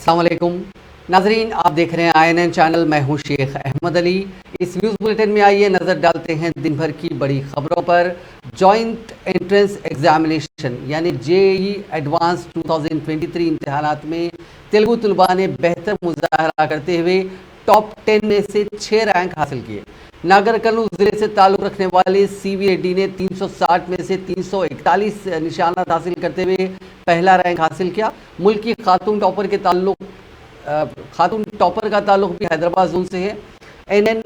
अस्सलाम वालेकुम नाजरीन, आप देख रहे हैं INN चैनल। मैं हूं शेख अहमद अली। इस न्यूज़ बुलेटिन में आइए नज़र डालते हैं दिन भर की बड़ी खबरों पर। जॉइंट एंट्रेंस एग्जामिनेशन यानी JEE एडवांस 2023 इम्तहानात में तेलुगु तलबा ने बेहतर मुजाहरा करते हुए टॉप 10 में से 6 रैंक हासिल किए। नागर कर्नूल जिले से ताल्लुक़ रखने वाले CV रेड्डी ने 360 में से 341 निशानात हासिल करते हुए पहला रैंक हासिल किया। मुल्क की खातून टॉपर का ताल्लुक भी हैदराबाद जोन से है। NN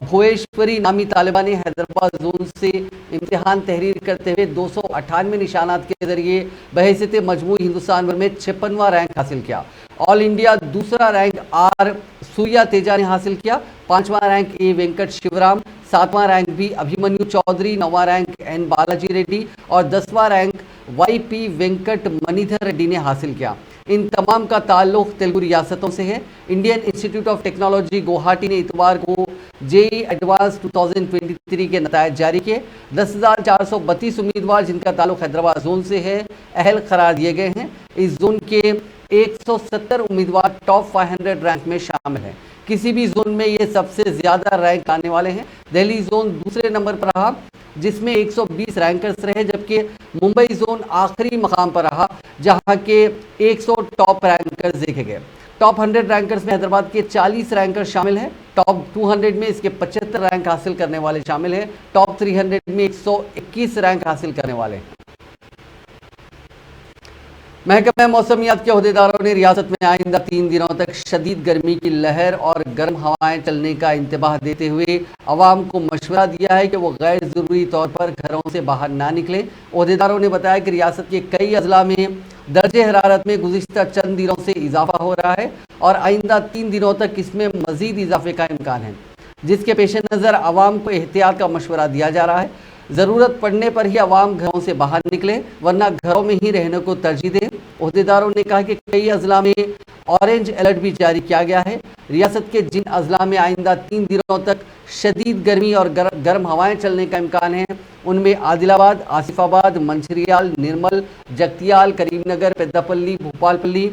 भुवेश्वरी नामी तालिबा ने हैदराबाद जोन से इम्तिहान तहरीर करते हुए 298 निशानात के जरिए बहैसियत मजमूई हिंदुस्तान भर में 56वां रैंक हासिल किया। ऑल इंडिया दूसरा रैंक R सूर्या तेजा ने हासिल किया। 5वां रैंक A वेंकट शिवराम, 7वां रैंक B अभिमन्यु चौधरी, 9वां रैंक N बालाजी रेड्डी और 10वां रैंक YP वेंकट मणिधर रेड्डी ने हासिल किया। इन तमाम का ताल्लुक तेलुगु रियासतों से है। Indian institute of technology Guwahati ने इतवार को JEE एडवांस 2023 के नतायज जारी किए। 10,432 उम्मीदवार जिनका ताल्लुक हैदराबाद जोन से है अहल करार दिए गए हैं। इस जोन के 170 उम्मीदवार टॉप 500 रैंक में शामिल हैं। किसी भी जोन में ये सबसे ज़्यादा रैंक आने वाले हैं। दिल्ली जोन दूसरे नंबर पर रहा जिसमें 120 रैंकर्स रहे, जबकि मुंबई जोन आखिरी मकाम पर रहा जहां के 100 टॉप रैंकर्स देखे गए। टॉप 100 रैंकर्स में हैदराबाद के 40 रैंकर्स शामिल हैं। टॉप 200 में इसके 75 रैंक हासिल करने वाले शामिल हैं। टॉप 300 में 121 रैंक हासिल करने वाले हैं। महकमा मौसमियात के अहदेदारों ने रियासत में आइंदा 3 दिनों तक शदीद गर्मी की लहर और गर्म हवाएं चलने का इंतबाह देते हुए अवाम को मशवरा दिया है कि वो गैर ज़रूरी तौर पर घरों से बाहर ना निकलें। अहदेदारों ने बताया कि रियासत के कई अजला में दर्जे हरारत में गुज़िश्ता चंद दिनों से इजाफा हो रहा है और आइंदा 3 दिनों तक इसमें मज़ीद इजाफे का इम्कान है, जिसके पेश नज़र अवाम को एहतियात का मशवरा दिया जा रहा है। ज़रूरत पड़ने पर ही अवाम घरों से बाहर निकलें वरना घरों में ही रहने को तरजीह दें। अहदेदारों ने कहा कि कई अजला में ऑरेंज अलर्ट भी जारी किया गया है। रियासत के जिन अजला में आइंदा 3 दिनों तक शदीद गर्मी और गर्म हवाएं चलने का इम्कान है उनमें आदिलाबाद, आसिफाबाद, मंचिरियाल, निर्मल, जगतियाल, करीमनगर, पेद्दापल्ली, भोपालपल्ली,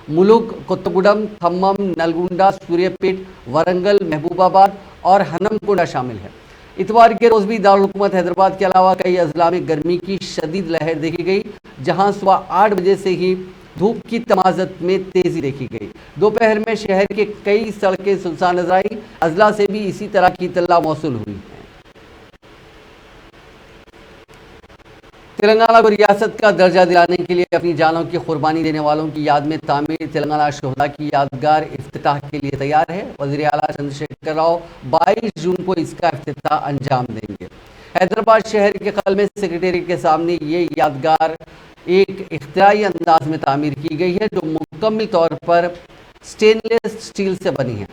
मुलुग, कोत्तगुडम, खम्मम, नलगुंडा, सूर्यापेट, वरंगल, महबूबाबाद और हनमकुंडा शामिल है। इतवार के रोज़ भी दारुल हुकूमत हैदराबाद के अलावा कई अजला में गर्मी की शदीद लहर देखी गई, जहां सुबह 8 बजे से ही धूप की तमाज़त में तेज़ी देखी गई। दोपहर में शहर के कई सड़कें सुनसान नजर आई। अजला से भी इसी तरह की इत्तला मौसूल हुई है। तेलंगाना को रियासत का दर्जा दिलाने के लिए अपनी जानों की कुर्बानी देने वालों की याद में तामीर तेलंगाना शोहदा की यादगार इफ्तिताह के लिए तैयार है। वज़ीर आला चंद्रशेखर राव 22 जून को इसका इफ्तिताह अंजाम देंगे। हैदराबाद शहर के कल में सेक्रेटेरिएट के सामने ये यादगार एक इख्तियारी अंदाज में तामीर की गई है जो मुकम्मल तौर पर स्टेनलेस स्टील से बनी है।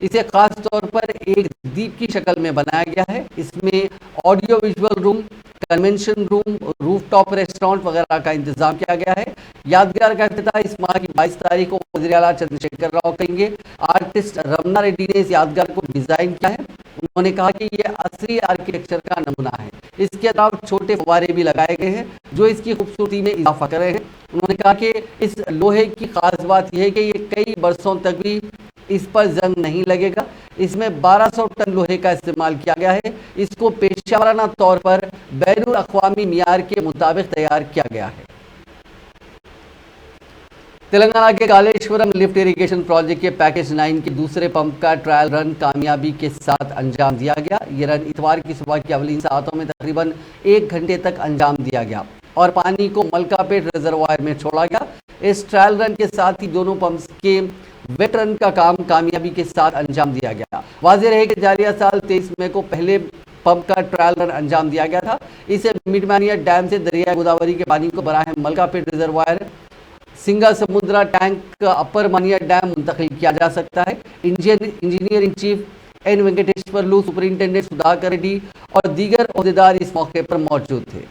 इसे खास तौर पर एक दीप की शक्ल में बनाया गया है। इसमें audio visual room, convention room, rooftop restaurant वगैरह का इंतजाम किया गया है। यादगार का इफ्तिताह इस माह की 22 तारीख को वज़ीर आला चंद्रशेखर राव करेंगे। आर्टिस्ट रमना रेड्डी ने इस यादगार को डिज़ाइन किया है। उन्होंने कहा कि यह असली आर्किटेक्चर का नमूना है। इसके अलावा छोटे फव्वारे भी लगाए गए हैं जो इसकी खूबसूरती में इजाफा कर रहे हैं। उन्होंने कहा कि इस लोहे की खास बात यह है कि ये कई बरसों तक भी इस पर जंग नहीं लगेगा। इसमें 1200 टन लोहे का इस्तेमाल किया गया है। इसको पेशेवराना तौर पर बैनुल अक़वामी मियार के मुताबिक तैयार किया गया है। तेलंगाना के कालेश्वरम लिफ्ट इरिगेशन प्रोजेक्ट के पैकेज 9 के दूसरे पंप का ट्रायल रन कामयाबी के साथ अंजाम दिया गया। ये रन इतवार की सुबह की अवलीन सातों में तकरीबन 1 घंटे तक अंजाम दिया गया और पानी को मलकापेट रिजर्वायर में छोड़ा गया। इस ट्रायल रन के साथ ही दोनों पंप्स के वेट रन का काम कामयाबी के साथ अंजाम दिया गया। वाज़ेह रहे कि जारिया साल 23 मई को पहले पंप का ट्रायल रन अंजाम दिया गया था। इसे मिडमानिया डैम से दरिया गोदावरी के पानी को बराह मलकापेट रिजर्वायर, सिंगा समुद्रा टैंक, अपर मानिया डैम मुंतकिल किया जा सकता है। Engineer in chief N Venkateswarlu, superintendent Sudhakar Reddy और दीगर अहदेदार इस मौके पर मौजूद थे।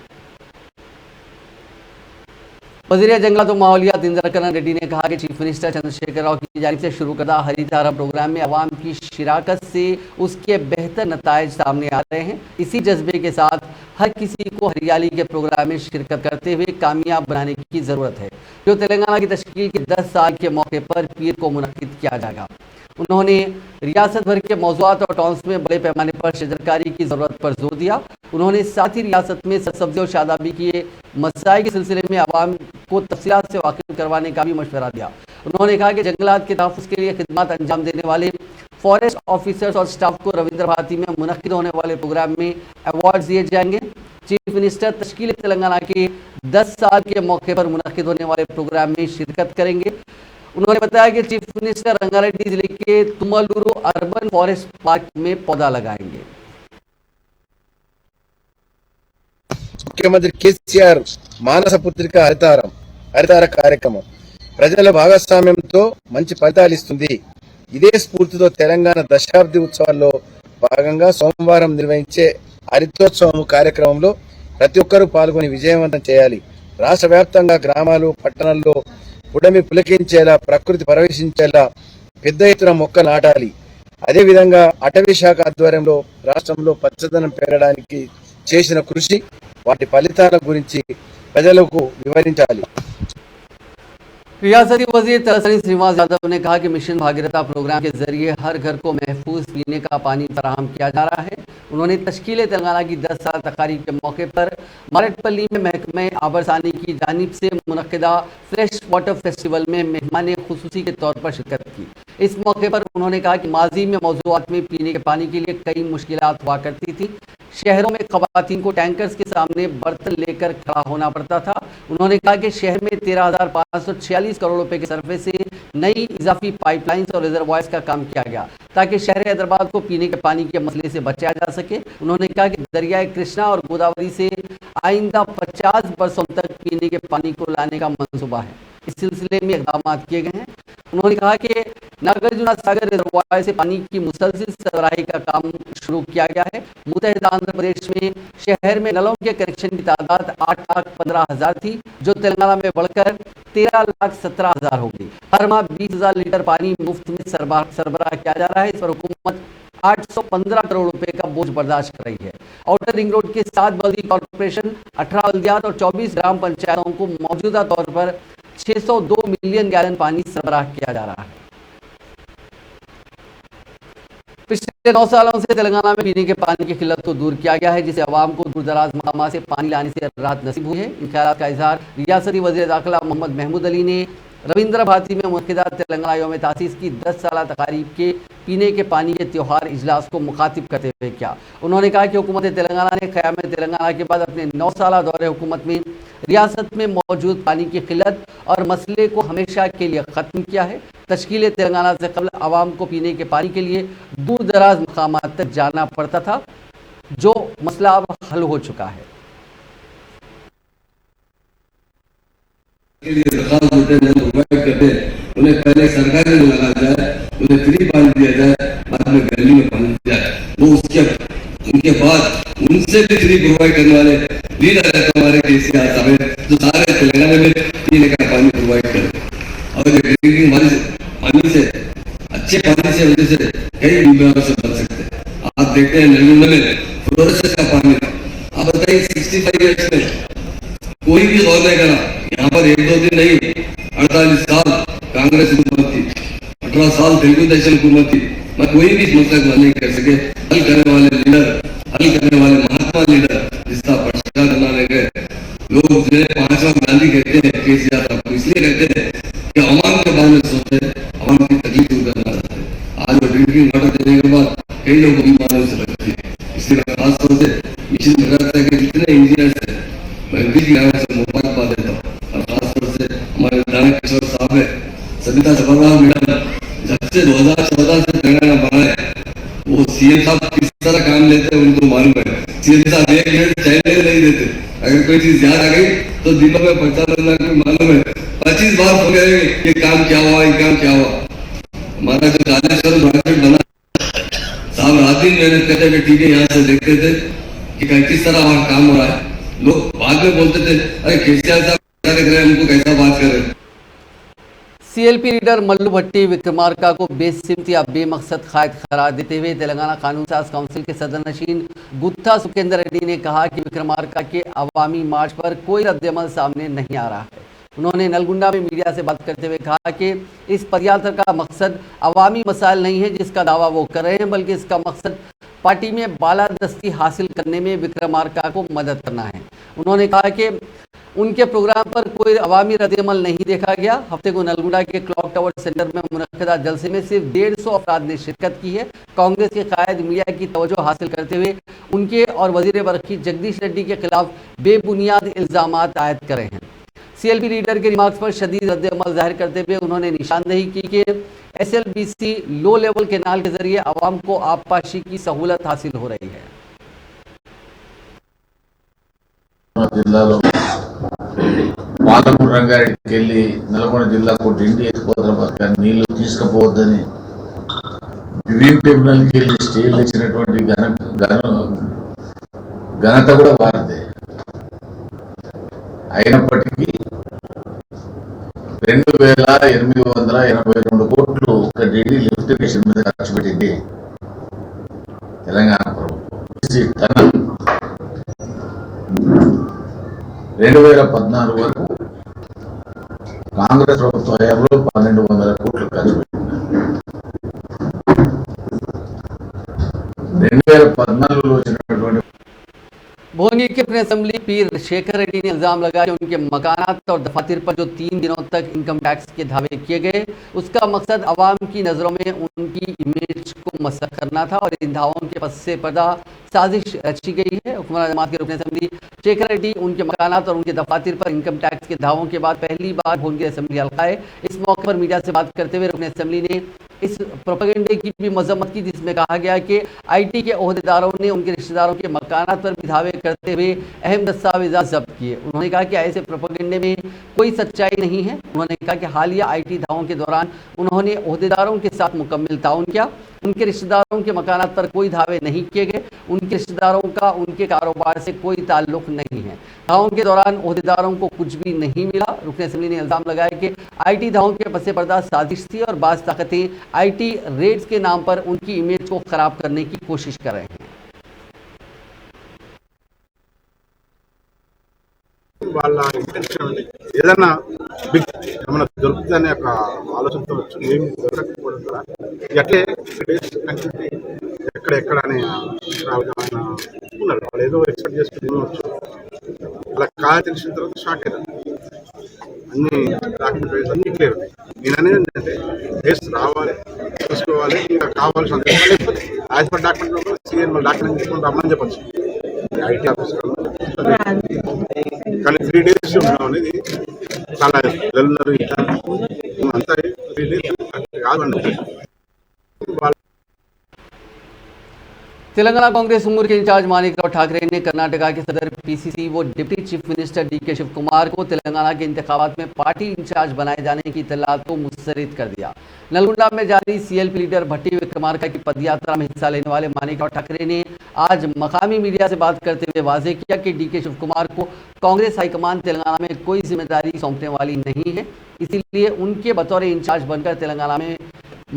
वज़ीर जंगलात व माहौलियात इंदिरा रेड्डी ने कहा कि चीफ मिनिस्टर चंद्रशेखर राव की जानिब से शुरू करदा हरितारा प्रोग्राम में अवाम की शिराकत से उसके बेहतर नताइज सामने आ रहे हैं। इसी जज्बे के साथ हर किसी को हरियाली के प्रोग्राम में शिरकत करते हुए कामयाब बनाने की ज़रूरत है। जो तेलंगाना की तश्कील के 10 साल के मौके पर पीर को मुनक्किद किया जाएगा। उन्होंने रियासत भर के मौज़ूआत और टाउन्स में बड़े पैमाने पर शजरकारी की ज़रूरत पर जोर दिया। उन्होंने साथ ही रियासत में सरसब्ज़ी और शादाबी के मसाइल के सिलसिले में आवाम को तफसीलात से वाकिफ करवाने का भी मशवरा दिया। उन्होंने कहा कि जंगलात के तहफ़्फ़ुज़ के लिए खिदमत अंजाम देने वाले फॉरेस्ट ऑफिसर्स और स्टाफ को रविंद्र भारती में मुनक्किद होने वाले प्रोग्राम में अवार्ड दिए जाएंगे। चीफ मिनिस्टर तश्कील तेलंगाना के 10 साल के मौके पर मुनक्किद होने वाले प्रोग्राम में शिरकत करेंगे। उन्होंने बताया कि चीफ मिनिस्टर रंगारेड्डी जिले के तुमलुरु अर्बन फॉरेस्ट पार्क में पौधा लगाएंगे। ముఖ్యమంత్రి కేసీఆర్ మానస పుత్రిక హరితార కార్యక్రమం ప్రజల భాగస్వామ్యంతో మంచి ఫలితాలు ఇస్తుంది. ఇదే స్ఫూర్తితో తెలంగాణ దశాబ్ది ఉత్సవాల్లో భాగంగా సోమవారం నిర్వహించే హరితోత్సవం కార్యక్రమంలో ప్రతి ఒక్కరూ పాల్గొని విజయవంతం చేయాలి. రాష్ట్ర వ్యాప్తంగా గ్రామాలు పట్టణాల్లో పుడమి పులకించేలా ప్రకృతి ప్రవేశించేలా పెద్ద ఎత్తున మొక్కలు నాటాలి. అదేవిధంగా అటవీ శాఖ ఆధ్వర్యంలో రాష్ట్రంలో పచ్చదనం పెరగడానికి చేసిన కృషి వాటి ఫలితాల గురించి ప్రజలకు వివరించాలి. रियासती वजीर तहसीन श्रीनिवास यादव ने कहा कि मिशन भागीरथा प्रोग्राम के जरिए हर घर को महफूज पीने का पानी फराहम किया जा रहा है। उन्होंने तश्कील तेलंगाना की 10 साल तकारीब के मौके पर मारेटपल्ली में महकमे आबरसानी की जानिब से मुनक्किदा फ्रेश वाटर फेस्टिवल में मेहमान खुसूसी के तौर पर शिरकत की। इस मौके पर उन्होंने कहा कि माजी में मौजूआत में पीने के पानी के लिए कई मुश्किलात हुआ करती थी। शहरों में खवातीन को टैंकर्स के सामने बर्तन लेकर खड़ा होना पड़ता था। उन्होंने कहा कि शहर में 13,546 करोड़ रुपए के सरफे से नई इजाफी पाइपलाइंस और रिजर्वायर्स का काम किया गया ताकि शहर हैदराबाद को पीने के पानी के मसले से बचाया जा सके। उन्होंने कहा कि दरियाए कृष्णा और गोदावरी से आइंदा 50 बरसों तक पीने के पानी को लाने का मंसूबा है। इस सिलसिले में इकदाम किए गए हैं। उन्होंने कहा कि नागार्जुना सागर रिजर्वायर से पानी की मुसलसिल सरबराही का काम शुरू किया गया है। मुतहदा आंध्र प्रदेश में शहर में नलों के कनेक्शन की तादाद 8,15,000 थी, जो तेलंगाना में बढ़कर 13,17,000 हो गई। हर माह 20,000 लीटर पानी मुफ्त में सरबराह किया जा रहा है। इस पर हुकूमत 815 करोड़ रुपए का बोझ बर्दाश्त कर रही है। आउटर रिंग रोड के 7 बल्दी कॉर्पोरेशन, 18 बल्दियात और 24 ग्राम पंचायतों को मौजूदा तौर पर 602 मिलियन गैलन पानी सरबराह किया जा रहा है। पिछले 9 सालों से तेलंगाना में पीने के पानी की किल्लत को दूर किया गया है, जिसे अवाम को दूर दराज मकामात से पानी लाने से राहत नसीब हुई है। इन ख्यालात का इजहार रियासती वज़ीर दाखिला मोहम्मद महमूद अली ने रविंद्र भारती में मुनक्किदा तेलंगाना यौम तासीस की 10 साल तकारीब के पीने के पानी के त्यौहार इजलास को मुखातिब करते हुए किया। उन्होंने कहा कि हुकूमत तेलंगाना ने क़याम तेलंगाना के बाद अपने 9 साल दौरे हुकूमत में रियासत में मौजूद पानी की किल्लत और मसले को हमेशा के लिए ख़त्म किया है। तश्कील तेलंगाना से कबल आवाम को पीने के पानी के लिए दूर दराज मकामात तक जाना पड़ता था, जो मसला अब हल हो चुका है। के लिए दरखास्त देते हैं, प्रोवाइड करते हैं, उन्हें पहले सरकारी में लगाया जाए, उन्हें फ्री पानी दिया जाए, बाद में गली में पानी दिया जाए। वो उनके बाद उनसे भी फ्री प्रोवाइड करने वाले लीडर है हमारे केसीआर साहब, जो सारे तेलंगाना में पीने का पानी प्रोवाइड करे। और ड्रिंकिंग पानी से अच्छे पानी से वजह से कई बीमारियों से बच सकते हैं। आप देखते हैं नलगुंडा में फ्लोरोसिस का पानी, आप बताइए 65 ईयर्स में कोई भी गौर नहीं करा। यहाँ पर 1-2 दिन नहीं, 48 साल कांग्रेस हुकूमत थी, 18 साल तेलुगु देशम हुकूमत थी, मैं कोई भी मसला नहीं कर सके। हल करने वाले लीडर, हल करने वाले महात्मा लीडर, जिसका भ्रष्टाचार बनाने गए लोग जिन्हें 5वां गांधी कहते हैं, केसीआर साहब इसलिए कहते हैं कि अवाम के बारे में सोचते हैं, अवाम की तकलीफ दूर करना चाहते हैं। आज वो ड्रिंकिंग वाटर देने के बाद कई लोगों की बीमारियों से लगती है। इसलिए खास तौर से मिशन भगत के जितने इंजीनियर्स हैं, मैं भी से मुबारकबाद देता हूँ। और खासतौर से हमारे नारायण किशोर साहब है, सविता जबरवाल मैडम, जब से 2014 से तेलंगाना बना है, वो सीएम साहब किस तरह काम लेते हैं उनको मालूम है। सीएम साहब 1 मिनट चाहे नहीं देते, अगर कोई चीज याद आ गई तो दिनों में 50 लाख को मालूम है, 25 बार हो गए ये काम क्या हुआ, ये काम क्या हुआ। हमारा जो कालेश्वर मार्केट बना, साहब रात दिन मेहनत करते हुए ठीक है, यहाँ से देखते थे कि किस तरह वहाँ काम हो रहा है। लोग बाद में बोलते थे, अरे केसीआर साहब क्या देख रहे हैं, हमको कैसा बात कर रहे हैं। सीएलपी लीडर मल्लू भट्टी विक्रमार्का को बेसिमत या बेमकसद कायद करार देते हुए तेलंगाना कानून साज काउंसिल के सदर नशीन गुत्था सुखेंद्र रेड्डी ने कहा कि विक्रमार्का के अवामी मार्च पर कोई रद्दअमल सामने नहीं आ रहा है। उन्होंने नलगुंडा में मीडिया से बात करते हुए कहा कि इस पदयात्रा का मकसद अवामी मसाइल नहीं है जिसका दावा वो कर रहे हैं, बल्कि इसका मकसद पार्टी में बालादस्ती हासिल करने में विक्रमार्का को मदद करना है। उन्होंने कहा कि उनके प्रोग्राम पर कोई अवामी रद्द-ए-अमल नहीं देखा गया। हफ्ते को नलगुंडा के क्लॉक टावर सेंटर में मुनक्किदा जलसे में सिर्फ 150 अफराद ने शिरकत की है। कांग्रेस के कायद मीडिया की तवज्जो हासिल करते हुए उनके और वजीर बरकी जगदीश रेड्डी के खिलाफ बेबुनियाद इल्जाम आयद कर रहे हैं। सीएलपी लीडर के रिमार्क्स पर शदीद रद्द-ए-अमल जाहिर करते हुए उन्होंने निशानदेही की कि एसएलबीसी लो लेवल कैनाल के जरिए आवाम को आबपाशी की सहूलत हासिल हो रही है। జిల్లాలో పాలమూరు రంగారెడ్డికి వెళ్ళి నల్గొండ జిల్లాకు డిండి ఎత్తిపోతల పథకాన్ని నీళ్లు తీసుకుపోవద్దని గ్రీన్ ట్రిబ్యునల్కి వెళ్ళి స్టేలు ఇచ్చినటువంటి ఘనత కూడా వారిదే. అయినప్పటికీ 2882 కోట్లు ఒక డిండి లిఫ్ట్ ఇరిగేషన్ మీద ఖర్చు పెట్టింది తెలంగాణ ప్రభుత్వం. 2014 వరకు కాంగ్రెస్ ప్రభుత్వ హయాంలో 1200 కోట్లు ఖర్చు పెట్టింది. 2014లో వచ్చినటువంటి भोंगी के अपने असेंबली पीर शेखर रेड्डी ने इल्जाम लगाया कि उनके मकानात और दफातर पर जो 3 दिनों तक इनकम टैक्स के दावे किए गए, उसका मकसद अवाम की नज़रों में उनकी इमेज को मसख करना था और इन दावों के पस्से पर्दा साजिश रची गई है। हुकूमत जमात के रुकन असेंबली शेखर रेड्डी उनके मकानात और उनके दफातर पर इनकम टैक्स के दावों के बाद पहली बार भोंगी असेंबली हल्का है। इस मौके पर मीडिया से बात करते हुए रुकन असेंबली ने इस प्रोपेगेंडे की भी मजम्मत की जिसमें कहा गया कि आईटी के ओहदेदारों ने उनके रिश्तेदारों के मकानात पर भी दावे करते हुए अहम दस्तावेज़ात जब्त किए। उन्होंने कहा कि ऐसे प्रोपेगेंडे में कोई सच्चाई नहीं है। उन्होंने कहा कि हालिया आईटी दावों के दौरान उन्होंने ओहदेदारों के साथ मुकम्मल ताउन किया। उनके रिश्तेदारों के मकानात पर कोई दावे नहीं किए गए। उनके रिश्तेदारों का उनके कारोबार से कोई ताल्लुक नहीं है। दावों के दौरान ओहदेदारों को कुछ भी नहीं मिला। रुकन असेंबली ने इल्जाम लगाया कि आईटी दावों के पसे पर्दा साजिश थी और बाज़ ताकतें आईटी रेड्स के नाम पर उनकी इमेज को खराब करने की कोशिश कर रहे हैं। వాళ్ళ ఇంటెన్షన్ ఉంది ఏదైనా బిగ్ ఏమైనా దొరుకుతుందనే ఒక ఆలోచనతో వచ్చి ఏం దొరకకపోవడం ద్వారా అట్లే డేస్ కంటిన్యూ ఎక్కడెక్కడ అనే ఆయన ఉన్నారు. వాళ్ళు ఏదో ఎక్స్పెక్ట్ చేసుకుని వచ్చు. అలా కాదు తెలిసిన తర్వాత షాక్ అయ్యారు. అన్ని డాక్యుమెంట్ వైజ్ అన్ని క్లియర్ ఉన్నాయి. నేను అనేది ఏంటంటే డేస్ రావాలి చూసుకోవాలి, ఇంకా కావాల్సిన లేకపోతే as per document CM document తీసుకొని రమ్మని చెప్పచ్చు ఐటీ ఆఫీసర్. కానీ 3 days ఉండడం అనేది చాలా వెళ్తున్నారు అంతా 3 days కాదండి. तेलंगाना कांग्रेस उमूर के इंचार्ज मानिकराव ठाकरे ने कर्नाटका के सदर पीसीसी व deputy chief minister DK Shivakumar को तेलंगाना के इंतखाबात में पार्टी इंचार्ज बनाए जाने की इत्तलात को मुस्तरद कर दिया। नलगुंडा में जारी सीएलपी लीडर भट्टी विक्रमार्का की पदयात्रा में हिस्सा लेने वाले मानिकराव ठाकरे ने आज मकामी मीडिया से बात करते हुए वाजे किया कि डीके शिव कुमार को कांग्रेस हाईकमान तेलंगाना में कोई जिम्मेदारी सौंपने वाली नहीं है, इसीलिए उनके बतौर इंचार्ज बनकर तेलंगाना में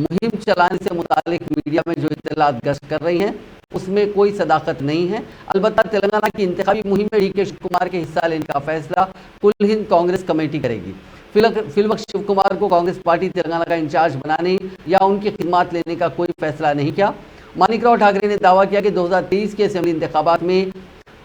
मुहिम चलाने से मुतालिक मीडिया में जो इत्तलात गश्त कर रही हैं उसमें कोई सदाकत नहीं है। अलबत्ता तेलंगाना की इंतखाबी मुहिम में डीके शिव कुमार के हिस्सा लेने का फैसला कुल हिंद कांग्रेस कमेटी करेगी। फिलवक्त शिव कुमार को कांग्रेस पार्टी तेलंगाना का इंचार्ज बनाने या उनकी खिदमत लेने का कोई फैसला नहीं किया। मानिकराव ठाकरे ने दावा किया कि 2023 के असेंबली इंतखाबात में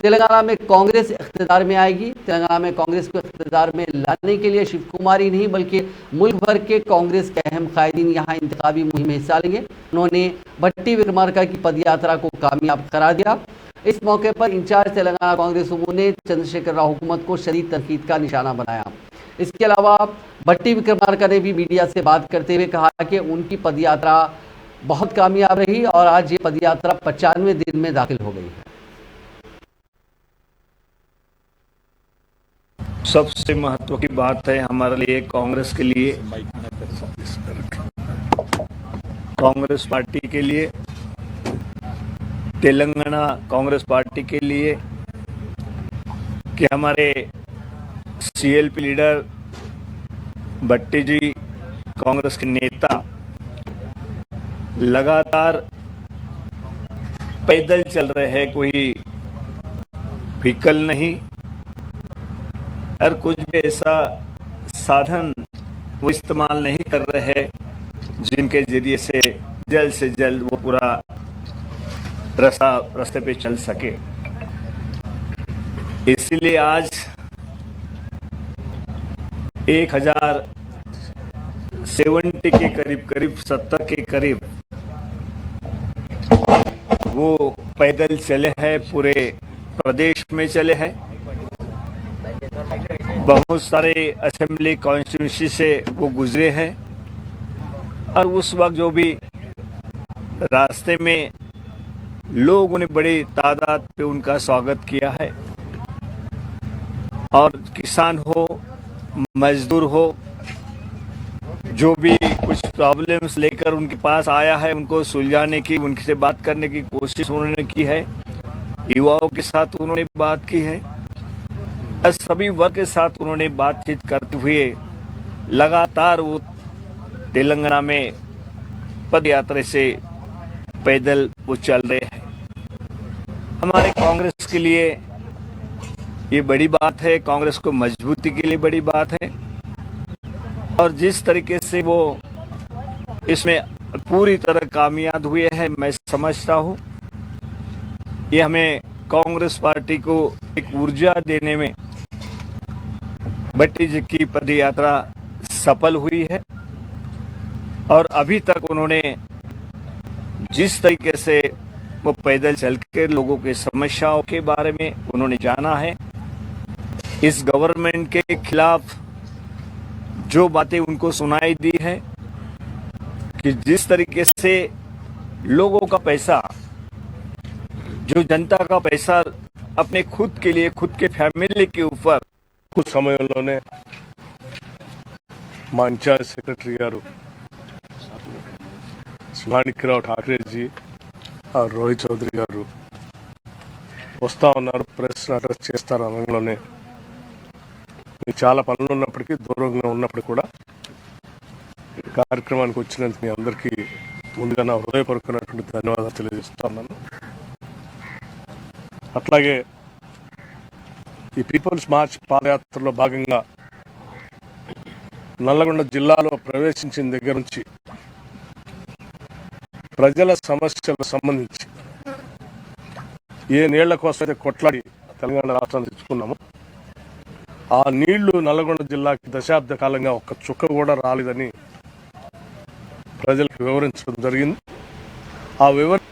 तेलंगाना में कांग्रेस इख्तिदार में आएगी। तेलंगाना में कांग्रेस को इख्तिदार में लाने के लिए शिव कुमार ही नहीं बल्कि मुल्क भर के कांग्रेस के अहम कायदीन यहाँ इंतखाबी मुहिम में हिस्सा लेंगे। उन्होंने भट्टी विक्रमार्का की पदयात्रा को कामयाब करार दिया। इस मौके पर इंचार्ज तेलंगाना कांग्रेस उमूर ने चंद्रशेखर राव हुकूमत को शदीद तनकीद का निशाना बनाया। इसके अलावा भट्टी विक्रमार्का ने भी मीडिया से बात करते हुए कहा कि उनकी पदयात्रा बहुत कामयाब रही और आज ये पदयात्रा 95 दिन में दाखिल हो गई है। सबसे महत्व की बात है हमारे लिए, कांग्रेस के लिए, कांग्रेस पार्टी के लिए, तेलंगाना कांग्रेस पार्टी के लिए कि हमारे सीएलपी लीडर भट्टी जी कांग्रेस के नेता लगातार पैदल चल रहे हैं, कोई व्हीकल नहीं और कुछ भी ऐसा साधन वो इस्तेमाल नहीं कर रहे हैं, जिनके जरिए से जल्द वो पूरा रास्ते पे चल सके। इसीलिए आज 1070 के करीब 70 के करीब वो पैदल चले हैं, पूरे प्रदेश में चले हैं। बहुत सारे असेंबली कॉन्स्टिट्यूंसी से वो गुजरे हैं और उस वक्त जो भी रास्ते में लोगों ने बड़ी तादाद पे उनका स्वागत किया है, और किसान हो, मजदूर हो, जो भी कुछ प्रॉब्लम्स लेकर उनके पास आया है, उनको सुलझाने की, उनसे बात करने की कोशिश उन्होंने की है। युवाओं के साथ उन्होंने बात की है, सभी वर्ग के साथ उन्होंने बातचीत करते हुए लगातार वो तेलंगाना में पद यात्रा से पैदल वो चल रहे हैं। हमारे कांग्रेस के लिए ये बड़ी बात है, कांग्रेस को मजबूती के लिए बड़ी बात है, और जिस तरीके से वो इसमें पूरी तरह कामयाब हुए हैं, मैं समझता हूँ ये हमें कांग्रेस पार्टी को एक ऊर्जा देने में भट्टी जी की पद यात्रा सफल हुई है। और अभी तक उन्होंने जिस तरीके से वो पैदल चल के लोगों की समस्याओं के बारे में उन्होंने जाना है, इस गवर्नमेंट के खिलाफ जो बातें उनको सुनाई दी है कि जिस तरीके से लोगों का पैसा, जो जनता का पैसा अपने खुद के लिए, खुद के फैमिली के ऊपर, कुछ సమయంలోనే మా ఇన్ఛార్జ్ సెక్రటరీ గారు మాణిక్యరావు ఠాకరేజీ రోహిత్ చౌదరి గారు వస్తా ఉన్నారు, ప్రెస్ అడ్రస్ చేస్తారు అనగానే మీకు చాలా పనులు ఉన్నప్పటికీ, దూరంగా ఉన్నప్పటికీ కూడా కార్యక్రమానికి వచ్చినందుకు మీ అందరికీ ముందుగా నా హృదయపూర్వకమైనటువంటి ధన్యవాదాలు తెలియజేస్తున్నాను. అట్లాగే ఈ పీపుల్స్ మార్చ్ పాదయాత్రలో భాగంగా నల్లగొండ జిల్లాలో ప్రవేశించిన దగ్గర నుంచి ప్రజల సమస్యలకు సంబంధించి ఏ నీళ్ల కోసమైతే కొట్లాడి తెలంగాణ రాష్ట్రాన్ని తెచ్చుకున్నామో ఆ నీళ్లు నల్లగొండ జిల్లాకి దశాబ్ద కాలంగా ఒక్క చుక్క కూడా రాలేదని ప్రజలకు వివరించడం జరిగింది. ఆ వివరణ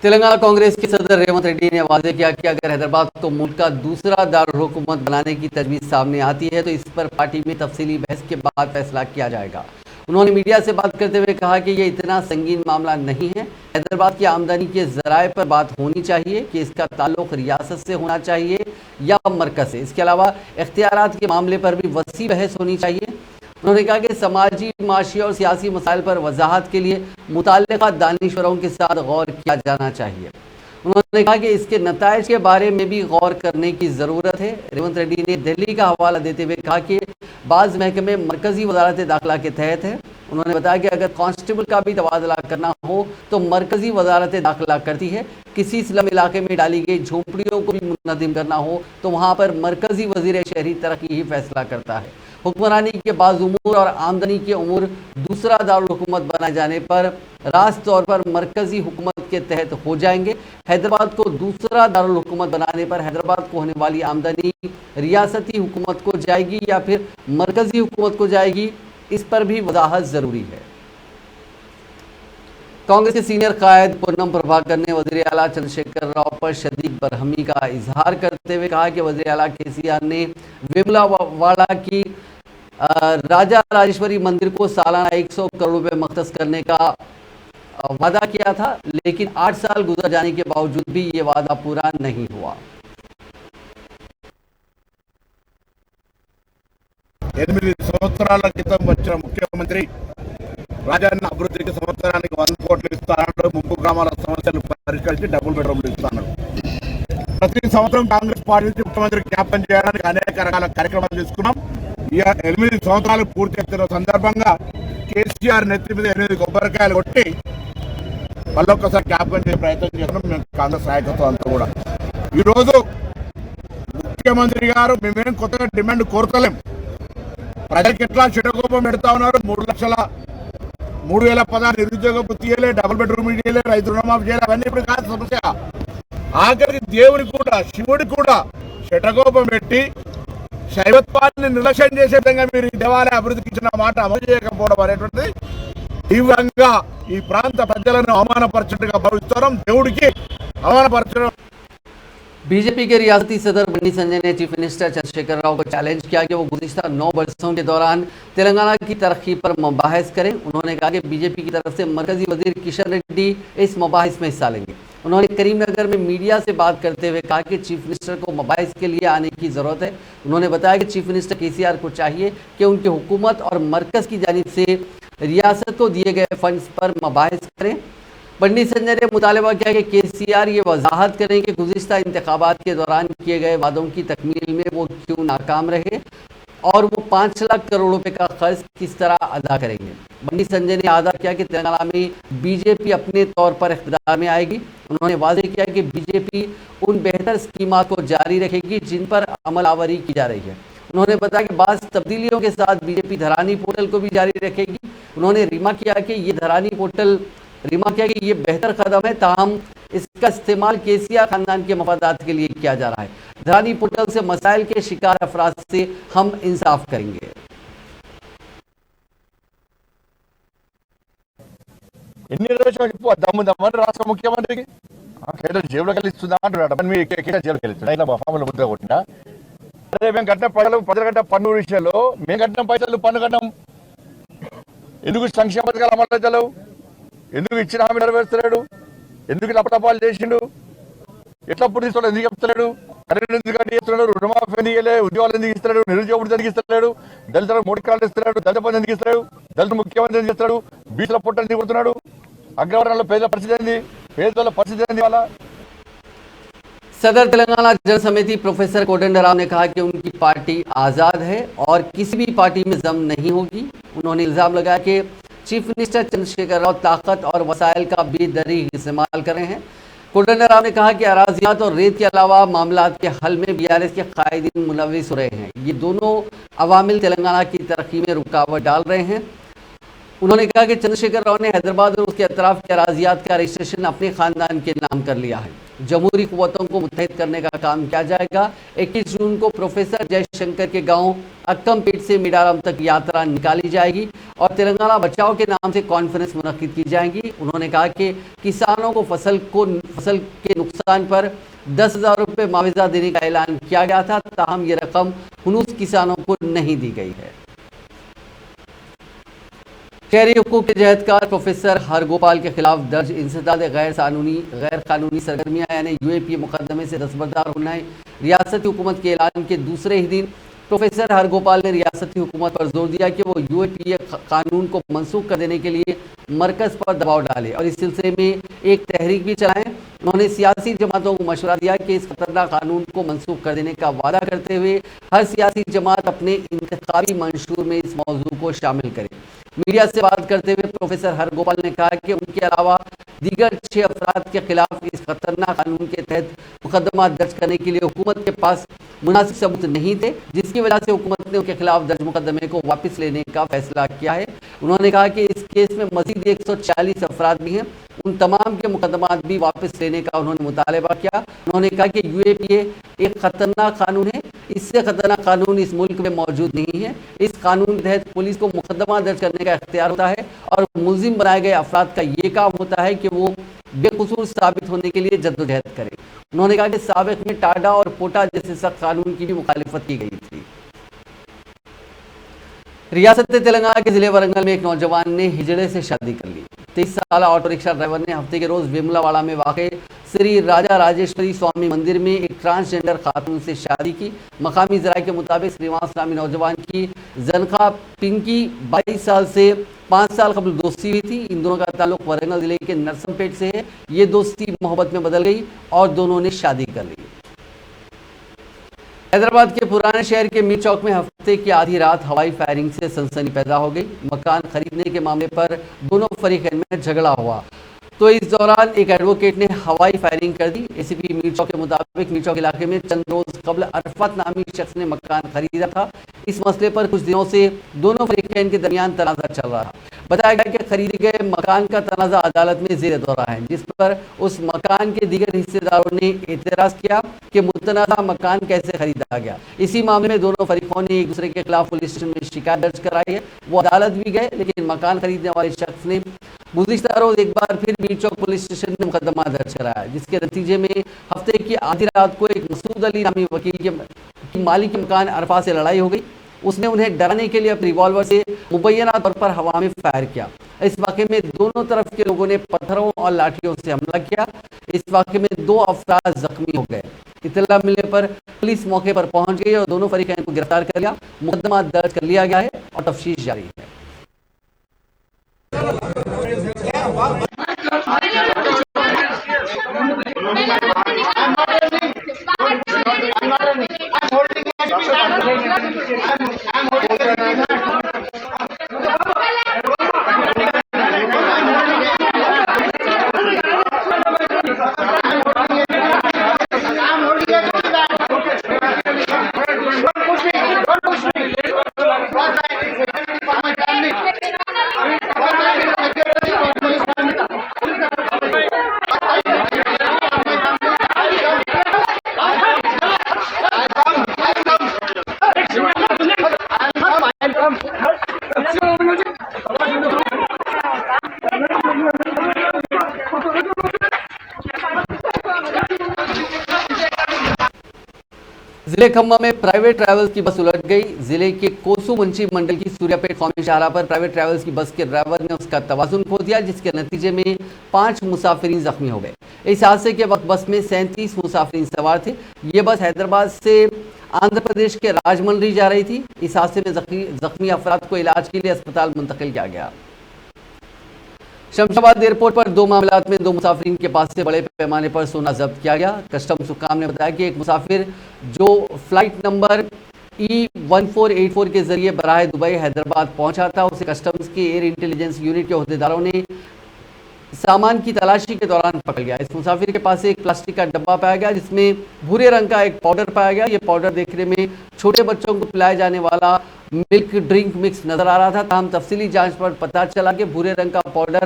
तेलंगाना कांग्रेस के सदर रेवंत रेड्डी ने वादे किया कि अगर हैदराबाद को मुल्क का दूसरा दारुल हुकूमत बनाने की तजवीज़ सामने आती है तो इस पर पार्टी में तफसीली बहस के बाद फैसला किया जाएगा। उन्होंने मीडिया से बात करते हुए कहा कि ये इतना संगीन मामला नहीं है, हैदराबाद की आमदनी के ज़राए पर बात होनी चाहिए कि इसका ताल्लुक रियासत से होना चाहिए या मरकज़ से। इसके अलावा इख्तियारात के मामले पर भी वसी बहस होनी चाहिए। उन्होंने कहा कि समाजी, माशी और सियासी मसाइल पर वजाहत के लिए मुताल्लिक़ा दानिश्वरों के साथ गौर किया जाना चाहिए। उन्होंने कहा कि इसके नताइज के बारे में भी गौर करने की ज़रूरत है। रेवंत रेड्डी ने दिल्ली का हवाला देते हुए कहा कि बाज़ महकमे मरकज़ी वजारत दाखिला के तहत है। उन्होंने बताया कि अगर कांस्टेबल का भी तबादला करना हो तो मरकज़ी वजारत दाखिला करती है। किसी स्लम इलाके में डाली गई झोंपड़ियों को भी मुनज़्ज़म करना हो तो वहाँ पर मरकज़ी वज़ीर शहरी तरक्की ही फैसला करता है। हुक्मरानी के बाज़ उमूर और आमदनी के उमूर दूसरा दारुल हुकूमत बनाए जाने पर रास तौर पर मरकज़ी हुकूमत के तहत हो जाएंगे। हैदराबाद को दूसरा दारुल हुकूमत बनाने पर हैदराबाद को होने वाली आमदनी रियासती हुकूमत को जाएगी या फिर मरकज़ी हुकूमत को जाएगी, इस पर भी वजाहत ज़रूरी है। कांग्रेस के सीनियर कायद पूनम प्रभाकर ने वज़ीर आला चंद्रशेखर राव पर शदीद बरहमी का इजहार करते हुए कहा कि वज़ीर आला केसीआर ने वेमुलावाड़ा की राजा राजेश्वरी मंदिर को सालाना 100 करोड़ रुपए मख्तस करने का वादा किया था, लेकिन 8 साल गुजर जाने के बावजूद भी ये वादा पूरा नहीं हुआ। 8 సంవత్సరాల క్రితం వచ్చిన ముఖ్యమంత్రి రాజన్న అభివృద్ధికి సంవత్సరానికి 100 కోట్లు ఇస్తానన్నాడు. ముంపు గ్రామాల సమస్యలు పరిష్కరించి డబుల్ బెడ్రూమ్లు ఇస్తానన్నాడు. ప్రతి సంవత్సరం కాంగ్రెస్ పార్టీ నుంచి ముఖ్యమంత్రి జ్ఞాపకం చేయడానికి అనేక రకాల కార్యక్రమాలు తీసుకున్నాం. 8 సంవత్సరాలు పూర్తి చేస్తున్న సందర్భంగా కేసీఆర్ నెత్తి మీద 8 కొబ్బరికాయలు కొట్టి మళ్ళొక్కసారి జ్ఞాపకం చేసే ప్రయత్నం చేస్తున్నాం మేము కాంగ్రెస్ నాయకత్వం అంతా కూడా. ఈరోజు ముఖ్యమంత్రి గారు మేమేం కొత్తగా డిమాండ్ కోరుతలేం, ప్రజలకు ఎట్లా చిటకోపం పెడతా ఉన్నారు. 3,016 నిరుద్యోగ వృత్తి చేయలే, డబుల్ బెడ్రూమ్ చేయలే, రైతు రుణమాఫీ చేయలే, అవన్నీ ఇప్పుడు కాదు సమస్య. ఆఖరికి దేవుడికి కూడా, శివుడికి కూడా శటకోపం పెట్టి శైవత్వాన్ని నిర్లక్ష్యం చేసే విధంగా మీరు ఈ దేవాలయ అభివృద్ధికి ఇచ్చిన మాట అమలు చేయకపోవడం అనేటువంటిది తీవ్రంగా ఈ ప్రాంత ప్రజలను అవమానపరచట్టుగా భావిస్తున్నాం. దేవుడికి అవమానపరచడం. बीजेपी के रियासती सदर बंडी संजय ने चीफ मिनिस्टर चंद्रशेखर राव को चैलेंज किया कि वो गुज़िश्ता 9 वर्षों के दौरान तेलंगाना की तरक्की पर मुबाहिस करें। उन्होंने कहा कि बीजेपी की तरफ से मरकजी वजीर किशन रेड्डी इस मुबाहिस में हिस्सा लेंगे। उन्होंने करीमनगर में मीडिया से बात करते हुए कहा कि चीफ मिनिस्टर को मुबाहिस के लिए आने की ज़रूरत है। उन्होंने बताया कि चीफ मिनिस्टर केसीआर को चाहिए कि उनकी हुकूमत और मरकज़ की जानिब से रियासत को दिए गए फंड्स पर मुबाहिस करें। बंडी संजय ने मुतालबा किया कि केसीआर ये वजाहत करें कि गुज़िश्ता इंतखाबात के दौरान किए गए वादों की तकमील में वो क्यों नाकाम रहे और वो 5 लाख करोड़ रुपए का खर्च किस तरह अदा करेंगे। बंडी संजय ने आदा किया कि तेलंगाना में बीजेपी अपने तौर पर इख्तियार में आएगी। उन्होंने वाज़ेह किया कि बीजेपी उन बेहतर स्कीमात को जारी रखेगी जिन पर अमलावरी की जा रही है। उन्होंने बताया कि बाज़ तब्दीलियों के साथ बीजेपी धरानी पोर्टल को भी जारी रखेगी। उन्होंने रीमा किया कि ये बेहतर कदम है, ताहम इसका इस्तेमाल केसीआर खानदान के मफादात के लिए किया जा रहा है। धरानी पोर्टल से मसाइल के शिकार अफराद से हम इंसाफ करेंगे। ఎన్ని రోజులు చెప్పు దమ్ముందమ్మని రాష్ట్ర ముఖ్యమంత్రికి కేంద్ర జేబులోకి వెళ్ళి ఇస్తుందా అంటున్నాడు. కేంద్ర జేబులోకి వెళ్తున్నా ఇలా ఫామ్లో ముద్ర కొట్టినా. అదే మేము కట్టిన ప్రజలు కట్టిన పన్ను విషయంలో మేము కట్టిన పైసలు పన్ను కట్టినాం. ఎందుకు సంక్షేమ పథకాలు అమలు చేయలేవు? ఎందుకు ఇచ్చిన హామీ నెరవేర్చలేడు? ఎందుకు లపటపాలు చేసిండు? ఎట్లా పూర్తి తీసుకోవడం ఎందుకు చెప్తలేడు? కరెంట్ ఎందుకు ఇస్తున్నాడు? రుణమాఫీ ఎందుకు ఇవ్వలేదు? ఉద్యోగాలు ఎందుకు ఇస్తున్నాడు? నిరుద్యోగుడు ఎందుకు ఇస్తున్నాడు? దళితులకు 3 ఎకరాలు ఇస్తున్నాడు? దళిత బంధు ఎందుకు ఇస్తున్నాడు? దళిత ముఖ్యమంత్రి ఎందుకు ఇస్తాడు? బీచ్ల పొట్ట ఎందుకు కొడుతున్నాడు? అగ్రవర్ణంలో పేదల పరిస్థితి ఏంది? పేదల పరిస్థితి ఏంది? వాళ్ళ सदर तेलंगाना जन समिति प्रोफेसर कोदंडराम ने कहा कि उनकी पार्टी आज़ाद है और किसी भी पार्टी में जम नहीं होगी। उन्होंने इल्ज़ाम लगाया कि चीफ मिनिस्टर चंद्रशेखर राव ताकत और वसाइल का बेदरी इस्तेमाल कर रहे हैं। कोदंडराम ने कहा कि अराजियात और रेत के अलावा मामलात के हल में बीआरएस के कायदीन मुलविस हो रहे हैं। ये दोनों अवामिल तेलंगाना की तरक्की में रुकावट डाल रहे हैं। उन्होंने कहा कि चंद्रशेखर राव ने हैदराबाद और उसके अतराफ के अराजियात का रजिस्ट्रेशन अपने खानदान के नाम कर लिया है। जमहूरी कुव्वतों को मुत्तहिद करने का काम किया जाएगा। 21 जून को प्रोफेसर जयशंकर के गांव अक्कमपेट से मिडाराम तक यात्रा निकाली जाएगी और तेलंगाना बचाओ के नाम से कॉन्फ्रेंस मुनक्किद की जाएगी। उन्होंने कहा कि किसानों को फसल के नुकसान पर 10,000 रुपये मुआवजा देने का ऐलान किया गया था, ताहम ये रकम हुनूस किसानों को नहीं दी गई है। शहरी हुकूक के जहदकार प्रोफेसर हरगोपाल के खिलाफ दर्ज इंसदाद गैर कानूनी सरगर्मियाँ यानी यूएपीए मुकदमे से दस्तबरदार होना है। रियासती हुकूमत के ऐलान के दूसरे ही दिन प्रोफेसर हरगोपाल ने रियासती हुकूमत पर जोर दिया कि वो यूएपीए कानून को मनसूख कर देने के लिए मरकज़ पर दबाव डाले और इस सिलसिले में एक तहरीक भी चलाएं। उन्होंने सियासी जमातों को मशवरा दिया कि इस खतरनाक कानून को मनसूख कर देने का वादा करते हुए हर सियासी जमात अपने इंतखाबी मंशूर में इस मौजू को शामिल करे। मीडिया से बात करते हुए प्रोफेसर हरगोपाल ने कहा कि उनके अलावा दीगर 6 अफराद के खिलाफ इस खतरनाक कानून के तहत मुकदमा दर्ज करने के लिए हुकूमत के पास मुनासिब सबूत नहीं थे, जिसकी वजह से हुकूमत ने उनके खिलाफ दर्ज मुकदमे को वापस लेने का फैसला किया है। उन्होंने कहा कि इस केस में मजीद 140 अफराद भी हैं, उन तमाम के मुकदमात भी वापस लेने का उन्होंने मुतालबा किया। उन्होंने कहा कि यूएपीए एक खतरनाक कानून है, इससे खतरनाक कानून इस मुल्क में मौजूद नहीं है। इस कानून के तहत पुलिस को मुकदमा दर्ज करने का इख्तियार होता है और मुलजिम बनाए गए अफराद का ये काम होता है कि वो बेकसूर साबित होने के लिए जद्दोजहद करें। उन्होंने कहा कि साबिक में टाडा और पोटा जैसे सख्त कानून की भी मुखालिफत की गई थी। रियासत तेलंगाना के जिले वरंगल में एक नौजवान ने हिजड़े से शादी कर ली। 23 साल ऑटो रिक्शा ड्राइवर ने हफ्ते के रोज वेमुलावाड़ा में वाक़े श्री राजा राजेश्वरी स्वामी मंदिर में एक ट्रांसजेंडर खातून से शादी की। मकामी जराये के मुताबिक श्रीवास नामी नौजवान की जनखा पिंकी 22 साल से 5 साल कबल दोस्ती हुई थी। इन दोनों का ताल्लुक वरंगल जिले के नरसमपेट से है। ये दोस्ती मोहब्बत में बदल गई और दोनों ने शादी कर ली। हैदराबाद के पुराने शहर के मीर चौक में हफ्ते की आधी रात हवाई फायरिंग से सनसनी पैदा हो गई। मकान खरीदने के मामले पर दोनों फरीकैन में झगड़ा हुआ। तो इस दौरान एक एडवोकेट ने हवाई फायरिंग कर दी। एसीपी मीरचौक के मुताबिक मीरचौक इलाके में चंद रोज कबल अरफत नामी शख्स ने मकान खरीदा था। इस मसले पर कुछ दिनों से दोनों फरीकैन के दरमियान तनाज़ा चल रहा था। बताया गया कि खरीदे गए मकान का तनाज़ा अदालत में ज़ेर दौरा है, जिस पर उस मकान के दीगर हिस्सेदारों ने एतराज़ किया कि मुतनाज़ा मकान कैसे खरीदा गया। इसी मामले में दोनों फरीकों ने एक दूसरे के खिलाफ पुलिस स्टेशन में शिकायत दर्ज कराई है। वो अदालत भी गए, लेकिन मकान खरीदने वाले शख्स ने गुज़िश्ता रोज एक बार फिर मीरचौक पुलिस स्टेशन में मुकदमा दर्ज कराया, जिसके नतीजे में हफ्ते की आधी रात को एक मसूद अली नामी वकील के मालिक के मकान अरफा से लड़ाई हो गई। उसने उन्हें डराने के लिए अपने रिवॉल्वर से मुबैना तौर पर हवा में फायर किया। इस वाक़े में दोनों तरफ के लोगों ने पत्थरों और लाठियों से हमला किया। इस वाक़े में 2 अफराद जख्मी हो गए। इत्तला मिलने पर पुलिस मौके पर पहुंच गई और दोनों फरीकैन को गिरफ्तार कर लिया। मुकदमा दर्ज कर लिया गया है और तफ्तीश जारी है। जिले खम्मा में प्राइवेट ट्रैवल्स की बस उलट गई। जिले के कोसू मुंशी मंडल की सूर्यापेट कौमी शाहराह पर प्राइवेट ट्रैवल्स की बस के ड्राइवर ने उसका तवाजुन खो दिया, जिसके नतीजे में 5 मुसाफिरीन जख्मी हो गए। इस हादसे के वक्त बस में 37 मुसाफिरीन सवार थे। ये बस हैदराबाद से आंध्र प्रदेश के राजमंड्री जा रही थी। इस हादसे में जख्मी अफराद को इलाज के लिए अस्पताल मुंतकिल किया गया। शमशाबाद एयरपोर्ट पर 2 मामलात में 2 मुसाफिरीन के पास से बड़े पैमाने पर सोना जब्त किया गया। कस्टम्स हुकाम ने बताया कि एक मुसाफिर जो फ्लाइट नंबर E1484 के जरिए बराह दुबई हैदराबाद पहुंचा था, उसे कस्टम्स के एयर इंटेलिजेंस यूनिट के अहदेदारों ने सामान की तलाशी के दौरान पकड़ लिया। इस मुसाफिर के पास एक प्लास्टिक का डब्बा पाया गया, जिसमें भूरे रंग का एक पाउडर पाया गया। ये पाउडर देखने में छोटे बच्चों को पिलाए जाने वाला मिल्क ड्रिंक मिक्स नजर आ रहा था। ताहम तफसीली जांच पर पता चला कि भूरे रंग का पाउडर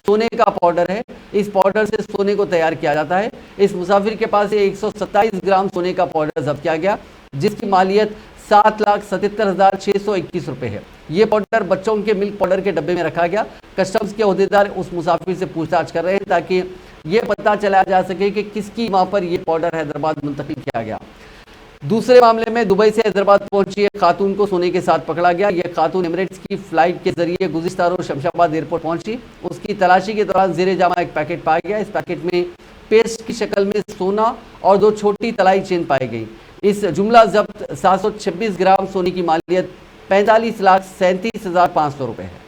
सोने का पाउडर है। इस पाउडर से सोने को तैयार किया जाता है। इस मुसाफिर के पास 127 ग्राम सोने का पाउडर जब्त किया गया, जिसकी मालियत 7,77,621 रुपए है। ये पाउडर बच्चों के मिल्क पाउडर के डब्बे में रखा गया। कस्टम्स के अहदेदार उस मुसाफिर से पूछताछ कर रहे हैं ताकि ये पता चलाया जा सके कि किसकी वहां पर ये पाउडर हैदराबाद मुंतकिल किया गया। दूसरे मामले में दुबई से हैदराबाद पहुंची एक खातून को सोने के साथ पकड़ा गया। यह खातून एमिरेट्स की फ्लाइट के जरिए गुज़िश्ता रोज शमशाबाद एयरपोर्ट पहुंची। उसकी तलाशी के दौरान ज़ेरे जामा एक पैकेट पाया गया। इस पैकेट में पेस्ट की शक्ल में सोना और 2 छोटी तलाई चेन पाई गई। इस जुमला जब्त 726 ग्राम सोने की मालियत 45,37,500 रुपए है।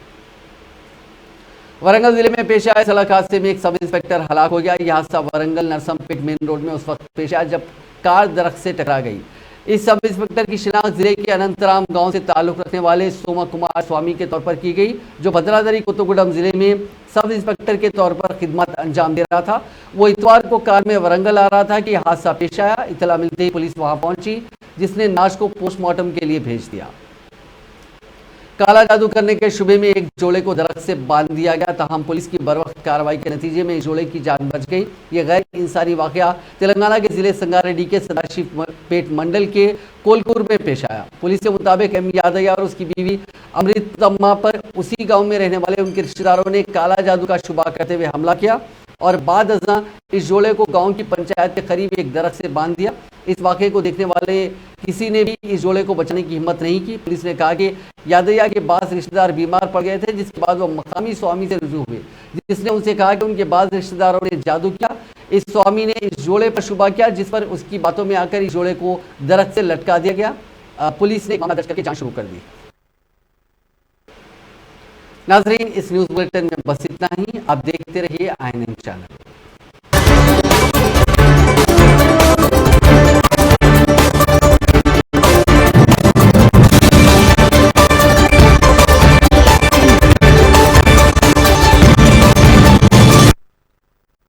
वरंगल जिले में पेश आए सड़क हादसे में एक सब इंस्पेक्टर हलाक हो गया। यह हादसा वरंगल नरसमपेट मेन रोड में उस वक्त पेश आया जब कार दरख्त से टकरा गई। इस सब इंस्पेक्टर की शिनाख्त जिले के अनंतराम गांव से ताल्लुक रखने वाले सोमा कुमार स्वामी के तौर पर की गई, जो भद्रादरी कुतुबगुड़म जिले में सब इंस्पेक्टर के तौर पर खिदमत अंजाम दे रहा था। वो इतवार को कार में वरंगल आ रहा था कि हादसा पेश आया। इतला मिलते ही पुलिस वहां पहुंची, जिसने लाश को पोस्टमार्टम के लिए भेज दिया। काला जादू करने के शुबे में एक जोड़े को दरख्त से बांध दिया गया। ताहम पुलिस की बरवक्त कार्रवाई के नतीजे में इस जोड़े की जान बच गई। ये गैर इंसानी वाकया तेलंगाना के जिले संगारेड्डी के सदाशिव पेट मंडल के कोलकुर में पेश आया। पुलिस के मुताबिक एम यादయ్య और उसकी बीवी अमृतम्मा पर उसी गांव में रहने वाले उनके रिश्तेदारों ने काला जादू का शुबा करते हुए हमला किया और बाद अज़ां इस जोड़े को गांव की पंचायत के करीब एक दरख्त से बांध दिया। इस वाक़े को देखने वाले किसी ने भी इस जोड़े को बचाने की हिम्मत नहीं की। पुलिस ने कहा कि यादయ్య के बाद रिश्तेदार बीमार पड़ गए थे, जिसके बाद वो मकामी स्वामी से रुजू हुए, जिसने उनसे कहा कि उनके बाद रिश्तेदारों ने जादू किया। इस स्वामी ने इस जोड़े पर शुबा किया, जिस पर उसकी बातों में आकर इस जोड़े को दरख्त से लटका दिया गया। पुलिस ने मामला दर्ज करके जांच शुरू कर दी। नाजरीन, इस न्यूज़ बुलेटिन में बस इतना ही। आप देखते रहिए INN चैनल।